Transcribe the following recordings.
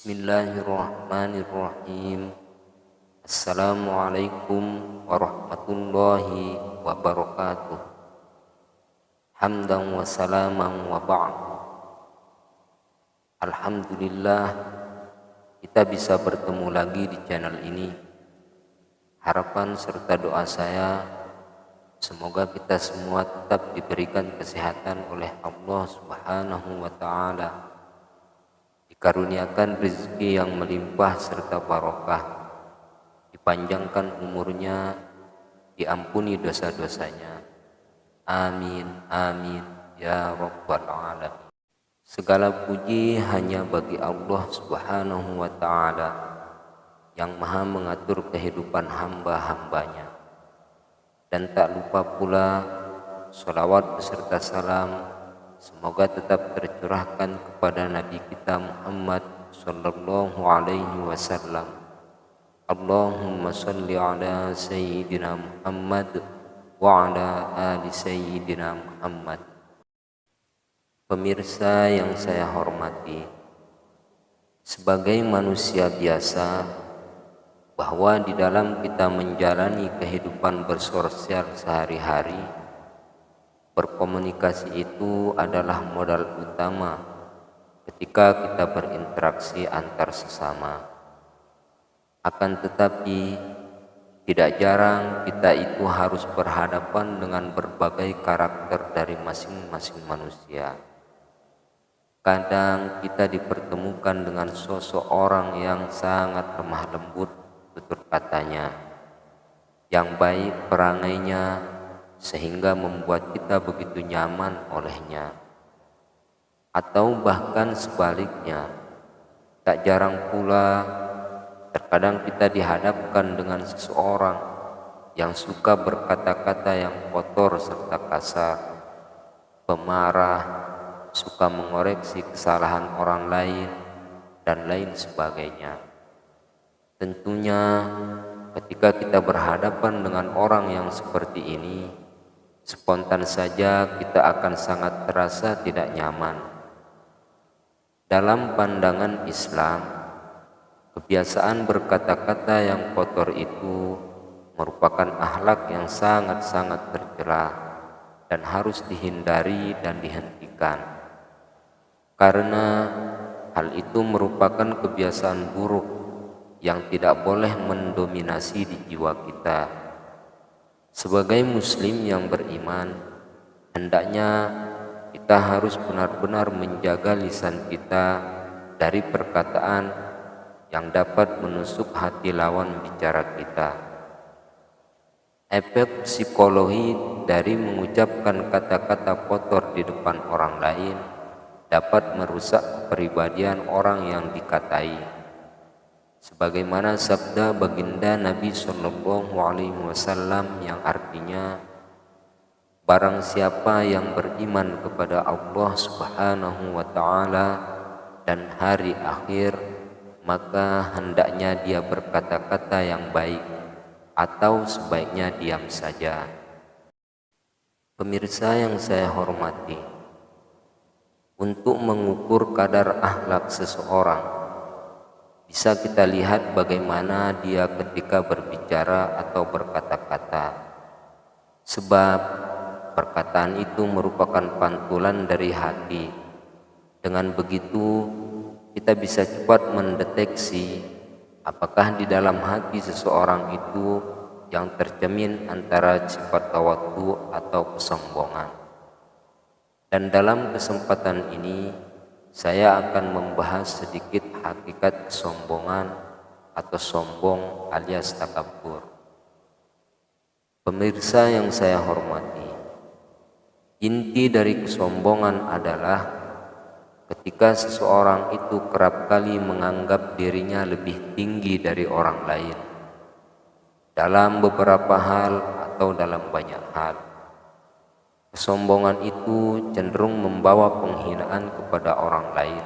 Bismillahirrahmanirrahim. Assalamualaikum warahmatullahi wabarakatuh. Hamdan wa salaman wa ba'd. Alhamdulillah, kita bisa bertemu lagi di channel ini. Harapan serta doa saya, semoga kita semua tetap diberikan kesehatan oleh Allah Subhanahu wa Ta'ala, dikaruniakan rezeki yang melimpah serta barokah, dipanjangkan umurnya, diampuni dosa-dosanya. Amin, amin, ya Rabbal Alamin. Segala puji hanya bagi Allah Subhanahu wa Ta'ala yang maha mengatur kehidupan hamba-hambanya. Dan tak lupa pula sholawat beserta salam semoga tetap tercurahkan kepada Nabi kita Muhammad sallallahu alaihi wasallam. Allahumma salli ala Sayyidina Muhammad wa ala ali Sayyidina Muhammad. Pemirsa yang saya hormati, sebagai manusia biasa, bahwa di dalam kita menjalani kehidupan bersosial sehari-hari, berkomunikasi itu adalah modal utama ketika kita berinteraksi antar sesama. Akan tetapi, tidak jarang kita itu harus berhadapan dengan berbagai karakter dari masing-masing manusia. Kadang kita dipertemukan dengan sosok orang yang sangat lemah lembut tutur katanya, yang baik perangainya, sehingga membuat kita begitu nyaman olehnya. Atau bahkan sebaliknya, tak jarang pula terkadang kita dihadapkan dengan seseorang yang suka berkata-kata yang kotor serta kasar, pemarah, suka mengoreksi kesalahan orang lain, dan lain sebagainya. Tentunya ketika kita berhadapan dengan orang yang seperti ini, spontan saja kita akan sangat terasa tidak nyaman. Dalam pandangan Islam, kebiasaan berkata-kata yang kotor itu merupakan akhlak yang sangat-sangat tercela dan harus dihindari dan dihentikan. Karena hal itu merupakan kebiasaan buruk yang tidak boleh mendominasi di jiwa kita. Sebagai muslim yang beriman, hendaknya kita harus benar-benar menjaga lisan kita dari perkataan yang dapat menusuk hati lawan bicara kita. Efek psikologi dari mengucapkan kata-kata kotor di depan orang lain dapat merusak kepribadian orang yang dikatai. Sebagaimana sabda baginda Nabi sallallahu alaihi wasallam yang artinya, barang siapa yang beriman kepada Allah Subhanahu wa Ta'ala dan hari akhir, maka hendaknya dia berkata-kata yang baik, atau sebaiknya diam saja. Pemirsa yang saya hormati, untuk mengukur kadar akhlak seseorang, bisa kita lihat bagaimana dia ketika berbicara atau berkata-kata. Sebab perkataan itu merupakan pantulan dari hati. Dengan begitu, kita bisa cepat mendeteksi apakah di dalam hati seseorang itu yang tercermin antara sifat tawadu atau kesombongan. Dan dalam kesempatan ini, saya akan membahas sedikit hakikat kesombongan atau sombong alias takabur. Pemirsa yang saya hormati, inti dari kesombongan adalah ketika seseorang itu kerap kali menganggap dirinya lebih tinggi dari orang lain dalam beberapa hal atau dalam banyak hal. Kesombongan itu cenderung membawa penghinaan kepada orang lain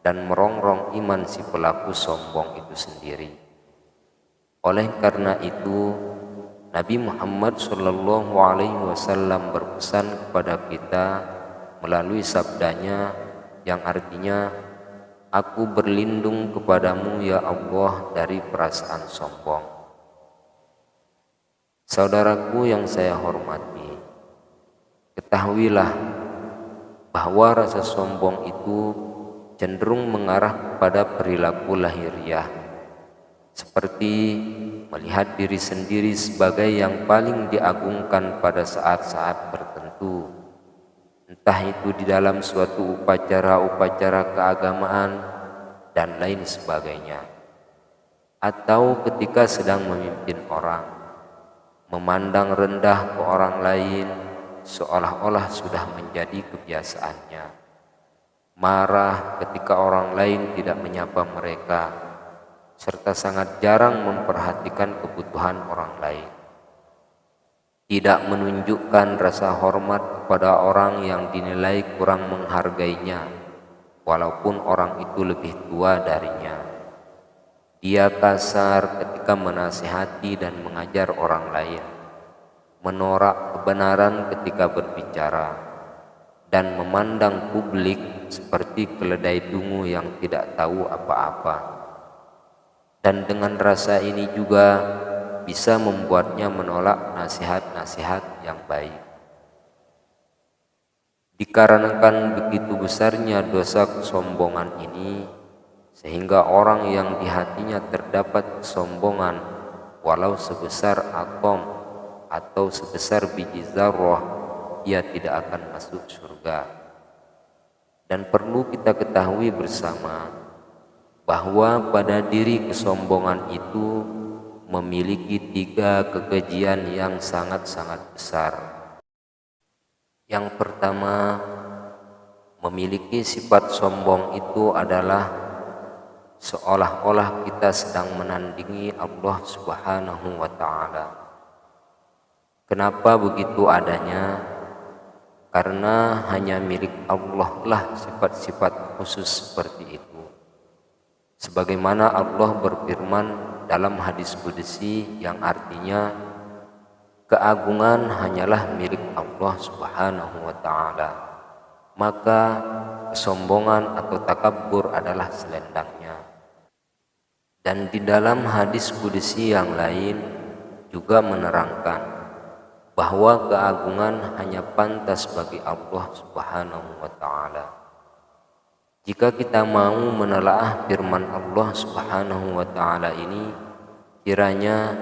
dan merongrong iman si pelaku sombong itu sendiri. Oleh karena itu, Nabi Muhammad sallallahu alaihi wasallam berpesan kepada kita melalui sabdanya yang artinya, Aku berlindung kepadamu ya Allah dari perasaan sombong. Saudaraku yang saya hormati, ketahuilah bahwa rasa sombong itu cenderung mengarah kepada perilaku lahiriah, seperti melihat diri sendiri sebagai yang paling diagungkan pada saat-saat tertentu, entah itu di dalam suatu upacara-upacara keagamaan dan lain sebagainya, atau ketika sedang memimpin orang, memandang rendah ke orang lain seolah-olah sudah menjadi kebiasaannya, marah ketika orang lain tidak menyapa mereka, serta sangat jarang memperhatikan kebutuhan orang lain. Tidak menunjukkan rasa hormat kepada orang yang dinilai kurang menghargainya, walaupun orang itu lebih tua darinya. Dia kasar ketika menasihati dan mengajar orang lain, menolak kebenaran ketika berbicara, dan memandang publik seperti keledai dungu yang tidak tahu apa-apa. Dan dengan rasa ini juga bisa membuatnya menolak nasihat-nasihat yang baik. Dikarenakan begitu besarnya dosa kesombongan ini, sehingga orang yang di hatinya terdapat kesombongan walau sebesar atom atau sebesar biji zarrah, ia tidak akan masuk surga. Dan perlu kita ketahui bersama bahwa pada diri kesombongan itu memiliki 3 kekejian yang sangat-sangat besar. Yang pertama, memiliki sifat sombong itu adalah seolah-olah kita sedang menandingi Allah Subhanahu wa ta'ala. Kenapa begitu adanya? Karena hanya milik Allah lah sifat-sifat khusus seperti itu. Sebagaimana Allah berfirman dalam hadis qudsi yang artinya, keagungan hanyalah milik Allah Subhanahu wa ta'ala, maka kesombongan atau takabbur adalah selendangnya. Dan di dalam hadis qudsi yang lain juga menerangkan bahwa keagungan hanya pantas bagi Allah Subhanahu wa ta'ala. Jika kita mau menelaah firman Allah Subhanahu wa ta'ala ini, kiranya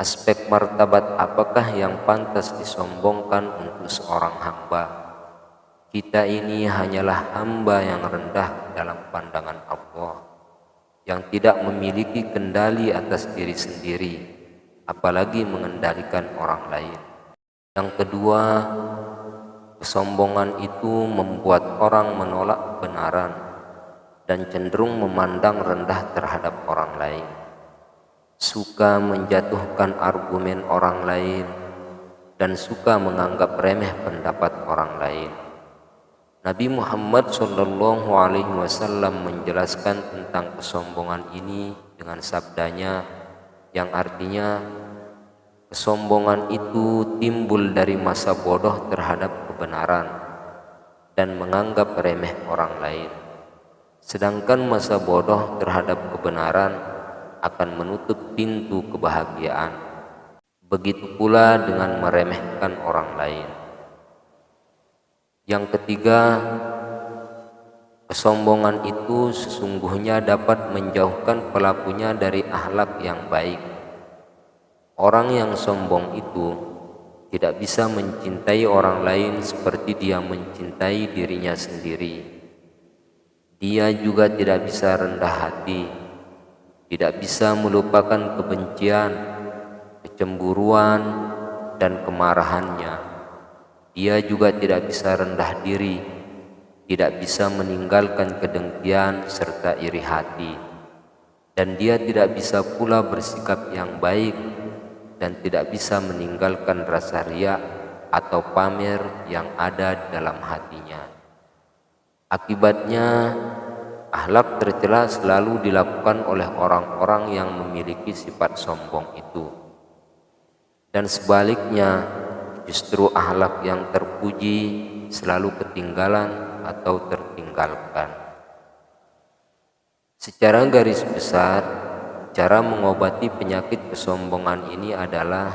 aspek martabat apakah yang pantas disombongkan untuk seorang hamba? Kita ini hanyalah hamba yang rendah dalam pandangan Allah, yang tidak memiliki kendali atas diri sendiri, apalagi mengendalikan orang lain. Yang kedua, kesombongan itu membuat orang menolak kebenaran dan cenderung memandang rendah terhadap orang lain, suka menjatuhkan argumen orang lain, dan suka menganggap remeh pendapat orang lain. Nabi Muhammad SAW menjelaskan tentang kesombongan ini dengan sabdanya yang artinya, kesombongan itu timbul dari masa bodoh terhadap kebenaran dan menganggap remeh orang lain. Sedangkan masa bodoh terhadap kebenaran akan menutup pintu kebahagiaan. Begitu pula dengan meremehkan orang lain. Yang ketiga, kesombongan itu sesungguhnya dapat menjauhkan pelakunya dari akhlak yang baik. Orang yang sombong itu tidak bisa mencintai orang lain seperti dia mencintai dirinya sendiri. Dia juga tidak bisa rendah hati, tidak bisa melupakan kebencian, kecemburuan, dan kemarahannya. Dia juga tidak bisa rendah diri, tidak bisa meninggalkan kedengkian serta iri hati, dan dia tidak bisa pula bersikap yang baik dan tidak bisa meninggalkan rasa riya atau pamer yang ada di dalam hatinya. Akibatnya, akhlak tercela selalu dilakukan oleh orang-orang yang memiliki sifat sombong itu. Dan sebaliknya, justru akhlak yang terpuji selalu ketinggalan atau tertinggalkan. Secara garis besar, cara mengobati penyakit kesombongan ini adalah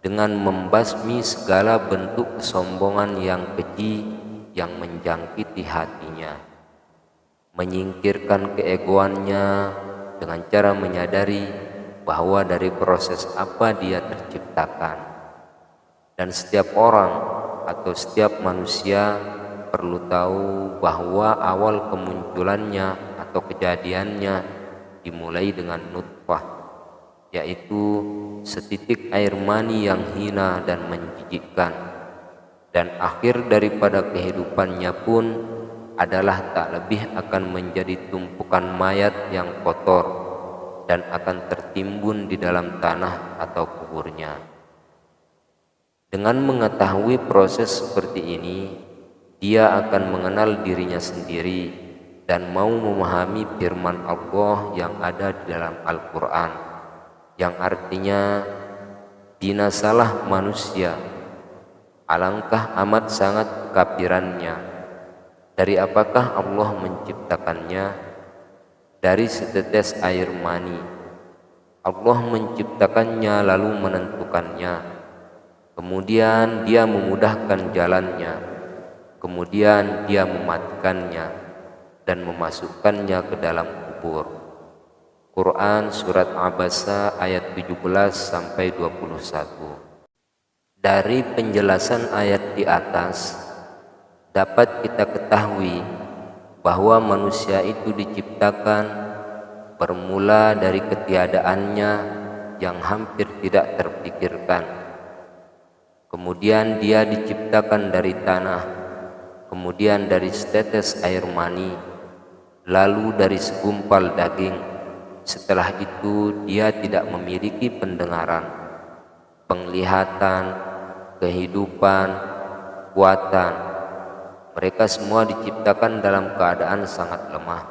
dengan membasmi segala bentuk kesombongan yang keji yang menjangkiti hatinya, menyingkirkan keegoannya dengan cara menyadari bahwa dari proses apa dia terciptakan, dan setiap orang atau setiap manusia perlu tahu bahwa awal kemunculannya atau kejadiannya dimulai dengan nutfah, yaitu setitik air mani yang hina dan menjijikkan, dan akhir daripada kehidupannya pun adalah tak lebih akan menjadi tumpukan mayat yang kotor dan akan tertimbun di dalam tanah atau kuburnya. Dengan mengetahui proses seperti ini, dia akan mengenal dirinya sendiri dan mau memahami firman Allah yang ada di dalam Al-Quran, yang artinya, binasalah manusia, alangkah amat sangat kekafirannya. Dari apakah Allah menciptakannya? Dari setetes air mani. Allah menciptakannya lalu menentukannya. Kemudian dia memudahkan jalannya. Kemudian dia mematikannya dan memasukkannya ke dalam kubur. Quran Surat Abasa ayat 17-21. Dari penjelasan ayat di atas dapat kita ketahui bahwa manusia itu diciptakan bermula dari ketiadaannya yang hampir tidak terpikirkan. Kemudian dia diciptakan dari tanah, kemudian dari setetes air mani, lalu dari segumpal daging. Setelah itu dia tidak memiliki pendengaran, penglihatan, kehidupan, kekuatan. Mereka semua diciptakan dalam keadaan sangat lemah,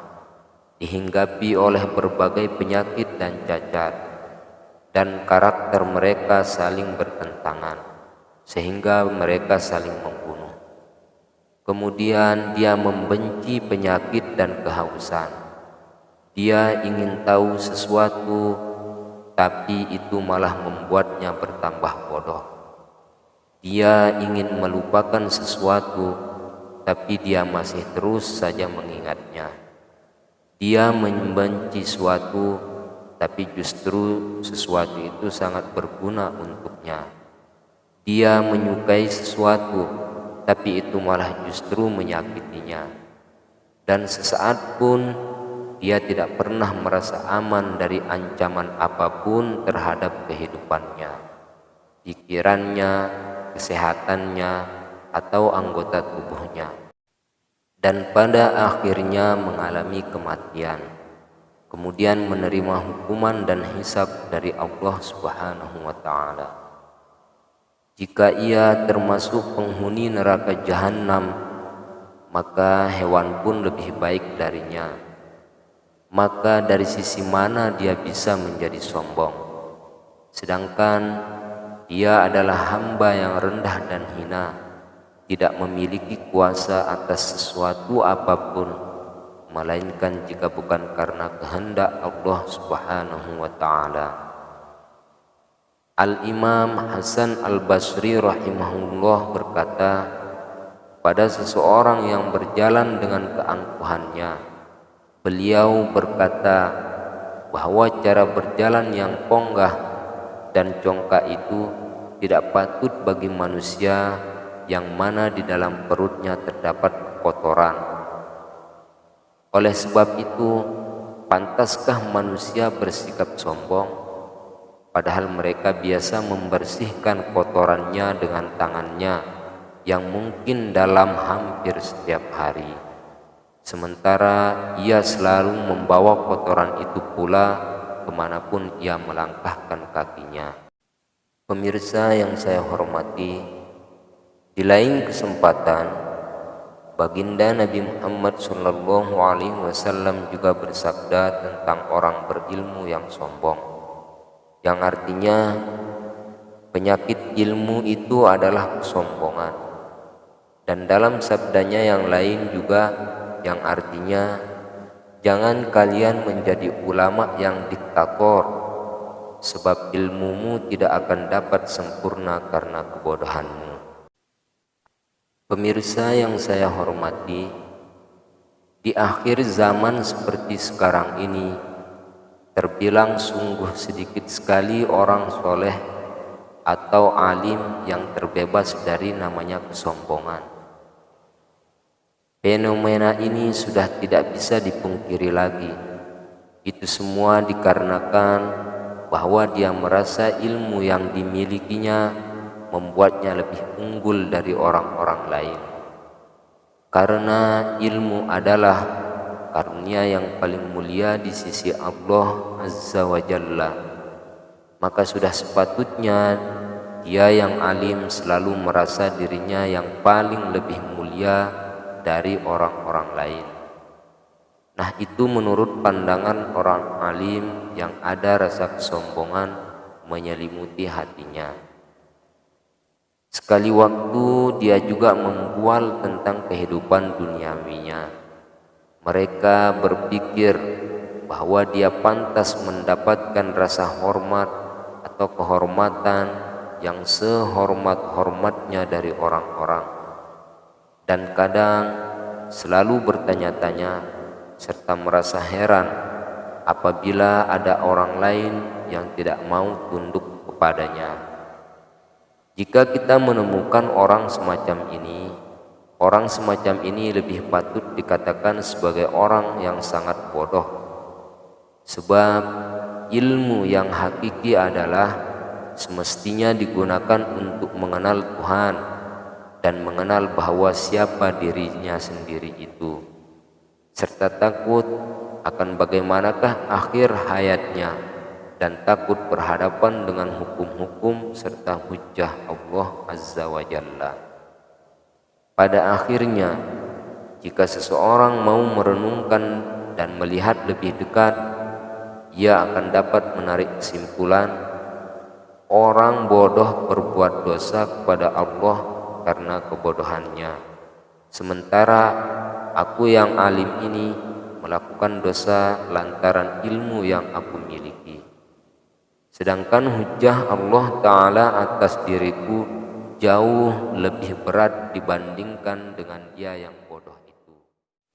dihinggapi oleh berbagai penyakit dan cacat, dan karakter mereka saling bertentangan, sehingga mereka saling membunuh. Kemudian dia membenci penyakit dan kehausan. Dia ingin tahu sesuatu, tapi itu malah membuatnya bertambah bodoh. Dia ingin melupakan sesuatu, tapi dia masih terus saja mengingatnya. Dia membenci sesuatu, tapi justru sesuatu itu sangat berguna untuknya. Dia menyukai sesuatu, tapi itu malah justru menyakitinya. Dan sesaat pun dia tidak pernah merasa aman dari ancaman apapun terhadap kehidupannya, pikirannya, kesehatannya, atau anggota tubuhnya. Dan pada akhirnya mengalami kematian, kemudian menerima hukuman dan hisab dari Allah Subhanahu wa Ta'ala. Jika ia termasuk penghuni neraka Jahannam, maka hewan pun lebih baik darinya. Maka dari sisi mana dia bisa menjadi sombong? Sedangkan dia adalah hamba yang rendah dan hina, tidak memiliki kuasa atas sesuatu apapun, melainkan jika bukan karena kehendak Allah Subhanahu wa Ta'ala. Al-Imam Hasan Al-Basri rahimahullah berkata, pada seseorang yang berjalan dengan keangkuhannya, beliau berkata bahwa cara berjalan yang ponggah dan congkak itu tidak patut bagi manusia yang mana di dalam perutnya terdapat kotoran. Oleh sebab itu, pantaskah manusia bersikap sombong, padahal mereka biasa membersihkan kotorannya dengan tangannya yang mungkin dalam hampir setiap hari. Sementara ia selalu membawa kotoran itu pula kemanapun ia melangkahkan kakinya. Pemirsa yang saya hormati, di lain kesempatan, baginda Nabi Muhammad SAW juga bersabda tentang orang berilmu yang sombong, yang artinya penyakit ilmu itu adalah kesombongan. Dan dalam sabdanya yang lain juga, yang artinya Jangan kalian menjadi ulama yang diktator, sebab ilmumu tidak akan dapat sempurna karena kebodohanmu. Pemirsa yang saya hormati, di akhir zaman seperti sekarang ini, terbilang sungguh sedikit sekali orang soleh atau alim yang terbebas dari namanya kesombongan. Fenomena ini sudah tidak bisa dipungkiri lagi. Itu semua dikarenakan bahwa dia merasa ilmu yang dimilikinya membuatnya lebih unggul dari orang-orang lain. Karena ilmu adalah karunia yang paling mulia di sisi Allah Azza wa Jalla, maka sudah sepatutnya dia yang alim selalu merasa dirinya yang paling lebih mulia dari orang-orang lain. Nah, itu menurut pandangan orang alim yang ada rasa kesombongan menyelimuti hatinya. Sekali waktu dia juga membual tentang kehidupan duniawinya. Mereka berpikir bahwa dia pantas mendapatkan rasa hormat atau kehormatan yang sehormat-hormatnya dari orang-orang, dan kadang selalu bertanya-tanya serta merasa heran apabila ada orang lain yang tidak mau tunduk kepadanya. Jika kita menemukan orang semacam ini lebih patut dikatakan sebagai orang yang sangat bodoh, sebab ilmu yang hakiki adalah semestinya digunakan untuk mengenal Tuhan dan mengenal bahwa siapa dirinya sendiri itu, serta takut akan bagaimanakah akhir hayatnya, dan takut berhadapan dengan hukum-hukum serta hujjah Allah Azza wa Jalla. Pada akhirnya, jika seseorang mau merenungkan dan melihat lebih dekat, ia akan dapat menarik kesimpulan, orang bodoh berbuat dosa kepada Allah karena kebodohannya, sementara aku yang alim ini melakukan dosa lantaran ilmu yang aku miliki. Sedangkan hujjah Allah Ta'ala atas diriku jauh lebih berat dibandingkan dengan dia yang bodoh itu.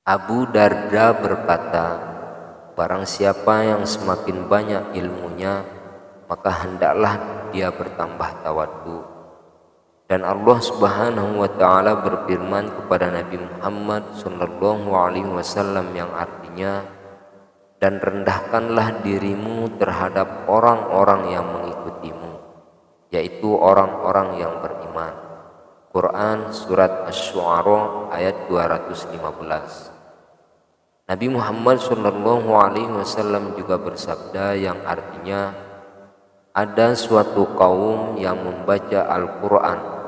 Abu Darda berkata, barang siapa yang semakin banyak ilmunya, maka hendaklah dia bertambah tawadhu. Dan Allah Subhanahu wa Ta'ala berfirman kepada Nabi Muhammad sallallahu alaihi wasallam yang artinya, dan rendahkanlah dirimu terhadap orang-orang yang mengikutimu, yaitu orang-orang yang beriman. Quran surat Asy-Syu'ara ayat 215. Nabi Muhammad sallallahu alaihi wasallam juga bersabda yang artinya, ada suatu kaum yang membaca Al-Quran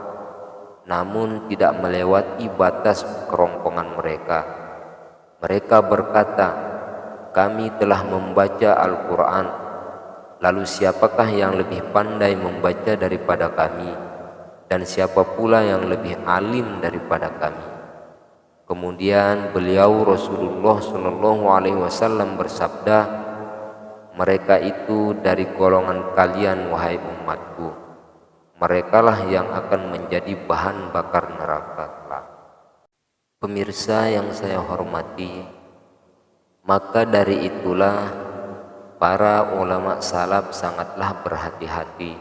namun tidak melewati batas kerongkongan mereka. Mereka berkata, kami telah membaca Al-Quran, lalu siapakah yang lebih pandai membaca daripada kami, dan siapa pula yang lebih alim daripada kami? Kemudian beliau Rasulullah SAW bersabda, mereka itu dari golongan kalian wahai umatku, merekalah yang akan menjadi bahan bakar neraka kelak. Pemirsa yang saya hormati, maka dari itulah para ulama salaf sangatlah berhati-hati,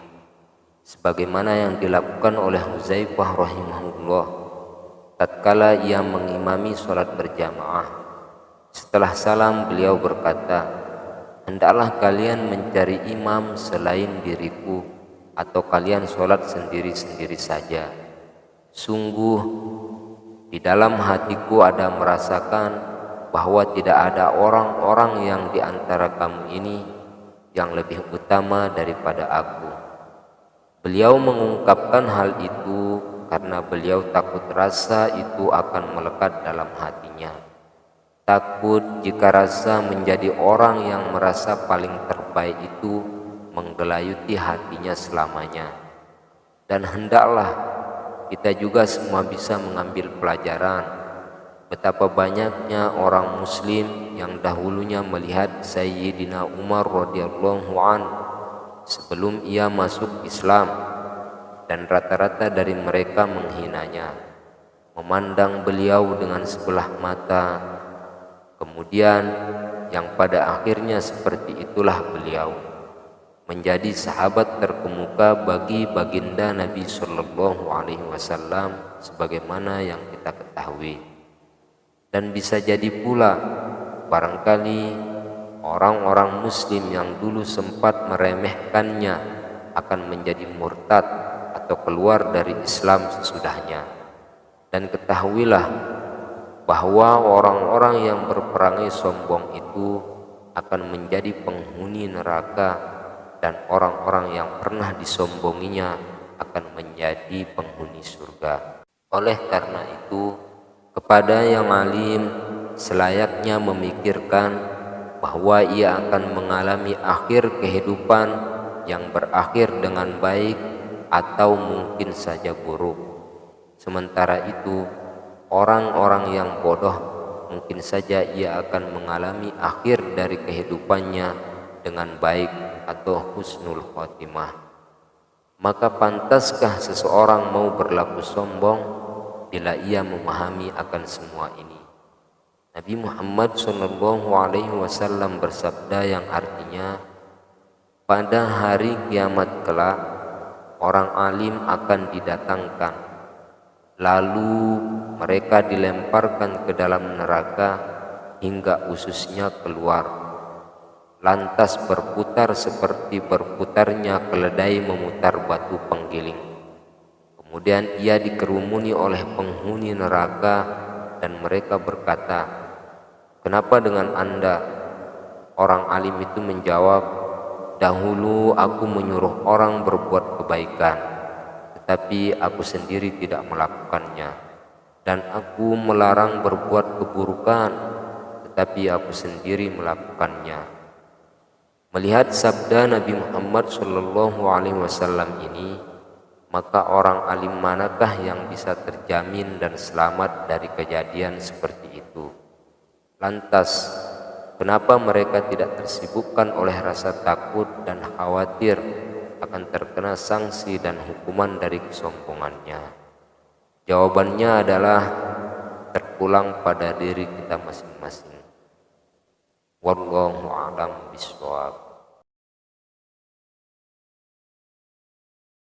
sebagaimana yang dilakukan oleh Hudzaifah rahimahullah tatkala ia mengimami sholat berjamaah. Setelah salam beliau berkata, hendaklah kalian mencari imam selain diriku, atau kalian sholat sendiri-sendiri saja. Sungguh di dalam hatiku ada merasakan bahwa tidak ada orang-orang yang di antara kamu ini yang lebih utama daripada aku. Beliau mengungkapkan hal itu karena beliau takut rasa itu akan melekat dalam hatinya. Takut jika rasa menjadi orang yang merasa paling terbaik itu menggelayuti hatinya selamanya. Dan hendaklah kita juga semua bisa mengambil pelajaran betapa banyaknya orang muslim yang dahulunya melihat Sayyidina Umar radhiyallahu anhu sebelum ia masuk Islam, dan rata-rata dari mereka menghinanya, memandang beliau dengan sebelah mata. Kemudian yang pada akhirnya seperti itulah beliau menjadi sahabat terkemuka bagi baginda Nabi Shallallahu Alaihi Wasallam sebagaimana yang kita ketahui. Dan bisa jadi pula barangkali orang-orang muslim yang dulu sempat meremehkannya akan menjadi murtad atau keluar dari Islam sesudahnya. Dan ketahuilah bahwa orang-orang yang berperangai sombong itu akan menjadi penghuni neraka, dan orang-orang yang pernah disombonginya akan menjadi penghuni surga. Oleh karena itu, kepada yang alim selayaknya memikirkan bahwa ia akan mengalami akhir kehidupan yang berakhir dengan baik atau mungkin saja buruk. Sementara itu, orang-orang yang bodoh mungkin saja ia akan mengalami akhir dari kehidupannya dengan baik atau husnul khotimah. Maka pantaskah seseorang mau berlaku sombong bila ia memahami akan semua ini? Nabi Muhammad SAW bersabda yang artinya, pada hari kiamat kelak orang alim akan didatangkan, lalu mereka dilemparkan ke dalam neraka hingga ususnya keluar, lantas berputar seperti berputarnya keledai memutar batu penggiling. Kemudian ia dikerumuni oleh penghuni neraka dan mereka berkata, "Kenapa dengan Anda?" Orang alim itu menjawab, "Dahulu aku menyuruh orang berbuat kebaikan, tetapi aku sendiri tidak melakukannya. Dan aku melarang berbuat keburukan, tetapi aku sendiri melakukannya." Melihat sabda Nabi Muhammad SAW ini, maka orang alim manakah yang bisa terjamin dan selamat dari kejadian seperti itu? Lantas, kenapa mereka tidak tersibukkan oleh rasa takut dan khawatir akan terkena sanksi dan hukuman dari kesombongannya? Jawabannya adalah terpulang pada diri kita masing-masing. Wallahu a'lam bishawab.